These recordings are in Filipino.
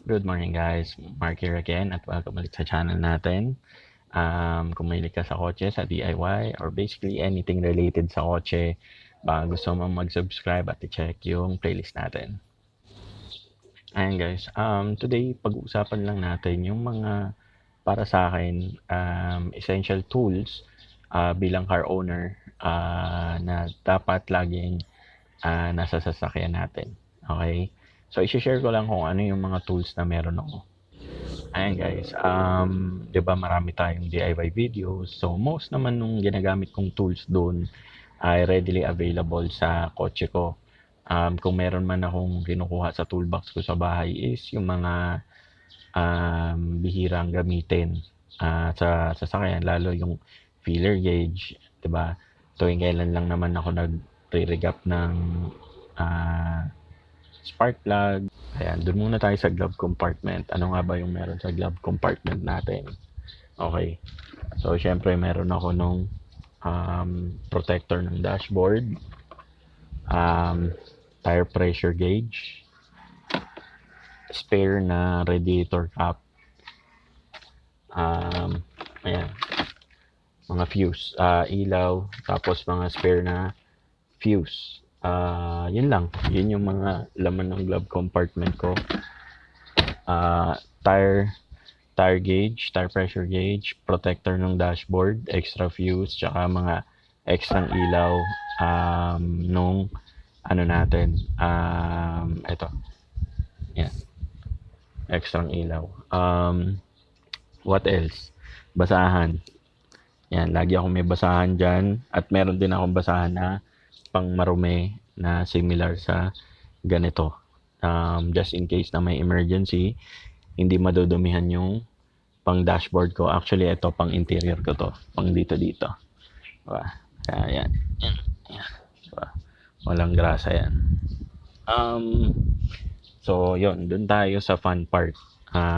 Good morning guys, Mark here again at welcome ulit sa channel natin. Kung mahilig ka sa kotse, sa DIY, or basically anything related sa kotse, baka gusto mong mag-subscribe at i-check yung playlist natin. Ayan guys, today pag-uusapan lang natin yung mga para sa akin essential tools bilang car owner na dapat laging nasa sasakyan natin. Okay? So, i-share ko lang kung ano yung mga tools na meron ako. Ayan guys, 'di ba marami tayong DIY videos. So, most naman nung ginagamit kong tools doon ay readily available sa kotse ko. Kung meron man akong kinukuha sa toolbox ko sa bahay is yung mga bihirang gamitin sa sasakyan, lalo yung filler gauge, 'di ba? Tuwing kailan lang naman ako nagre-regap ng spark plug. Ayan, dun muna tayo sa glove compartment. Ano nga ba yung meron sa glove compartment natin? Okay. So, syempre, meron ako nung protector ng dashboard, tire pressure gauge, spare na radiator cap, ayan, mga fuse, ilaw, tapos mga spare na fuse. Yun lang. Yun yung mga laman ng glove compartment ko. Tire gauge, tire pressure gauge, protector ng dashboard, extra fuse, tsaka mga extra ilaw nung ano natin. Ito. Yan. Extra ilaw. What else? Basahan. Yan, lagi ako may basahan dyan. At meron din akong basahan na pang marumi na similar sa ganito. Just in case na may emergency, hindi madudumihan yung pang dashboard ko. Actually, ito pang interior ko to. Pang dito. Diba? Kaya yan. Diba? Walang grasa yan. So, yun. Dun tayo sa fun part.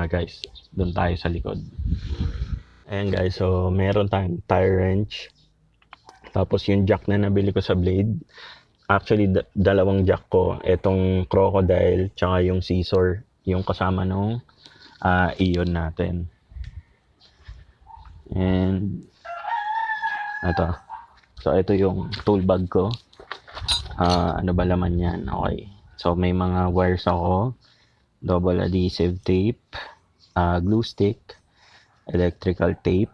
Guys, dun tayo sa likod. Ayan guys, so meron tayong tire wrench. Tapos yung jack na nabili ko sa blade, actually dalawang jack ko, etong crocodile tsaka yung scissor, yung kasama nung iyon natin. And ito. So ito yung tool bag ko. Ano ba laman yan? Okay. So may mga wires ako, double adhesive tape, glue stick, electrical tape.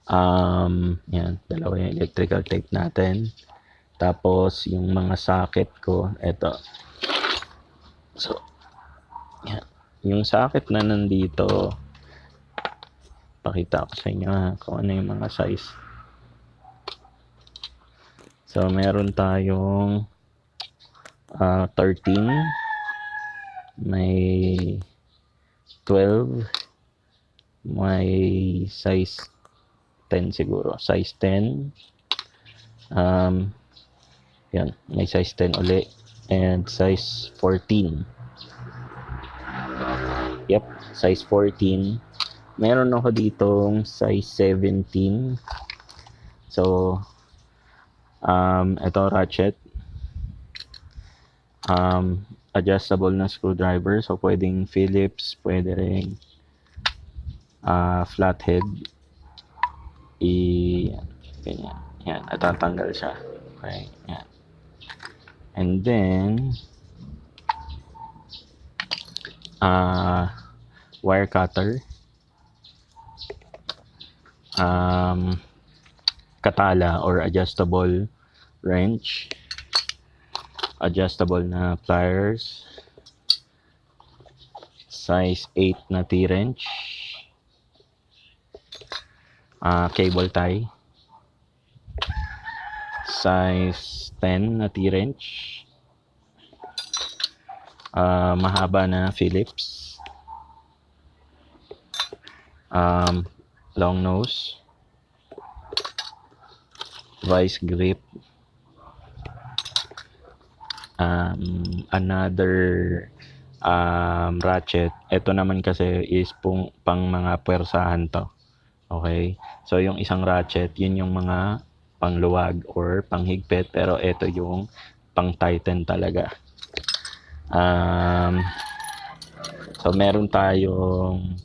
Yan, dalawa yung electrical tape natin. Tapos, yung mga socket ko, eto. So, yan. Yung socket na nandito, pakita ko sa inyo kung ano yung mga size. So, meron tayong 13, may 12, may size 10 siguro. Size 10. Yan. May size 10 uli. And size 14. Yep. Size 14. Meron ako ditong size 17. So, ito ratchet. Adjustable na screwdriver. So, pwedeng Phillips. Pwede rin flathead. Ganyan. Yan, natatanggal siya. Okay, yan. And then, wire cutter. Katala or adjustable wrench. Adjustable na pliers. Size 8 na T-wrench. Cable tie, size 10 na T-wrench, mahaba na Phillips, long nose, vice grip, another ratchet. Ito naman kasi is pang mga puwersahan to. Okay? So, yung isang ratchet, yun yung mga pangluwag or panghigpit. Pero ito yung pang tighten talaga. So, So, meron tayong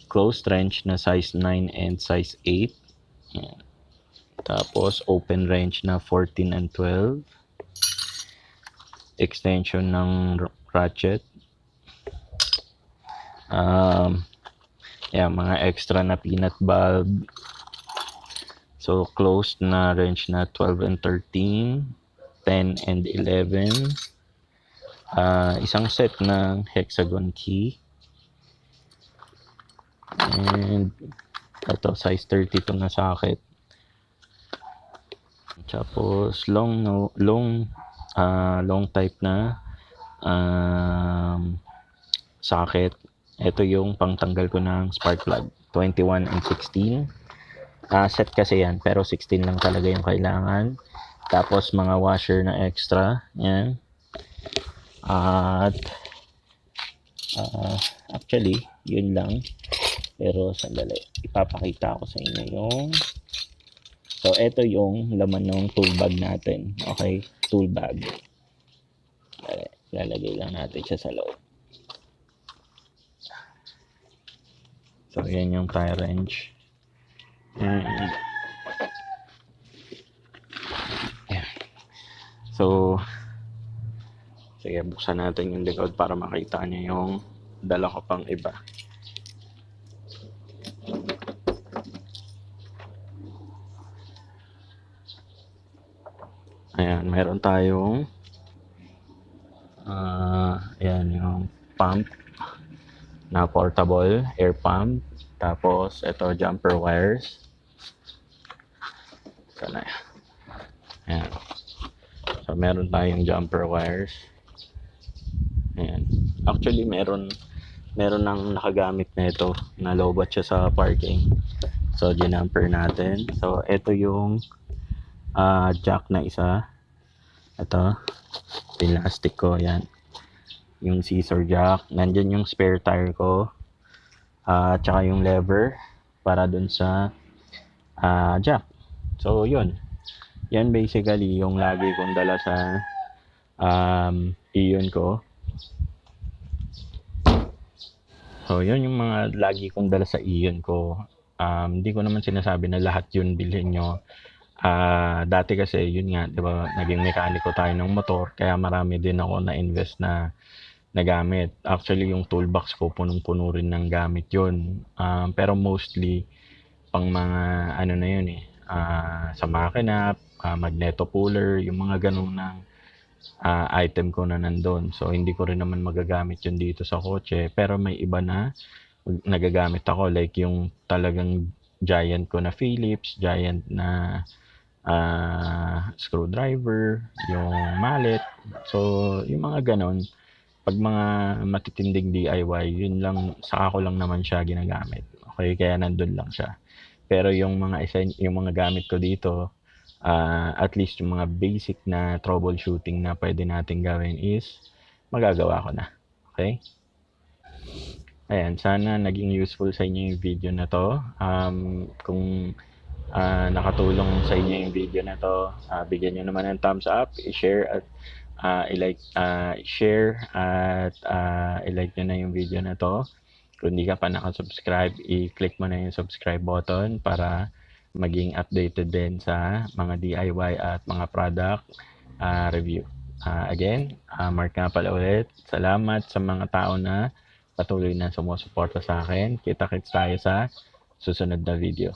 closed range na size 9 and size 8. Yan. Tapos, open range na 14 and 12. Extension ng ratchet. Mga extra na peanut bulb. So, closed na range na 12 and 13, 10 and 11. Isang set ng hexagon key. And ito, size 32 na socket. Tapos, long type na socket. Ito yung pangtanggal ko ng spark plug. 21 and 16. Set kasi yan, pero 16 lang talaga yung kailangan. Tapos, mga washer na extra. Yan. At actually, yun lang. Pero sandali, ipapakita ko sa inyo yung so, ito yung laman ng tool bag natin. Okay? Tool bag. Lalagay lang natin siya sa loob. So, yan yung tie wrench. And yeah. So, sige, buksan natin yung likod para makita nyo yung dala ko pang iba. Ayan, meron tayong ayan yung pump na portable air pump. Tapos, ito jumper wires. Sana. Ayan. So, meron tayong jumper wires. Ayan. Actually, meron nang nakagamit na ito. Nalobat siya sa parking. So, ginamper natin. So, ito yung jack na isa. Ito. Plastic ko. Yan. Yung scissor jack. Nandyan yung spare tire ko. Tsaka yung lever para dun sa jack. So, yun. Yan basically yung lagi kong dala sa iyon ko. So, yun yung mga lagi kong dala sa iyon ko. Hindi ko naman sinasabi na lahat yun bilhin nyo. Dati kasi, yun nga, di ba, naging mekaniko tayo ng motor, kaya marami din ako na-invest na gamit. Actually, yung toolbox ko, punong-puno rin ng gamit yun. Pero mostly, pang mga, ano na yun sa makina, magneto puller, yung mga ganun ng item ko na nandun. So, hindi ko rin naman magagamit yun dito sa kotse. Pero may iba na nagagamit ako. Like yung talagang giant ko na Phillips, giant na screwdriver, yung mallet. So, yung mga ganon. Pag mga matitinding DIY, yun lang, saka ko lang naman siya ginagamit. Okay, kaya nandun lang siya. Pero yung mga gamit ko dito, at least yung mga basic na troubleshooting na pwede natin gawin is magagawa ko na. Okay? Ayan, sana naging useful sa inyo yung video na to. Kung nakatulong sa inyo yung video na to, bigyan nyo naman ng thumbs up, i-share at share at i-like nyo na yung video na to. Kung hindi ka pa nakasubscribe, i-click mo na yung subscribe button para maging updated din sa mga DIY at mga product review. Again, Mark nga pala ulit. Salamat sa mga tao na patuloy na sumusuporta sa akin. Kita-kits tayo sa susunod na video.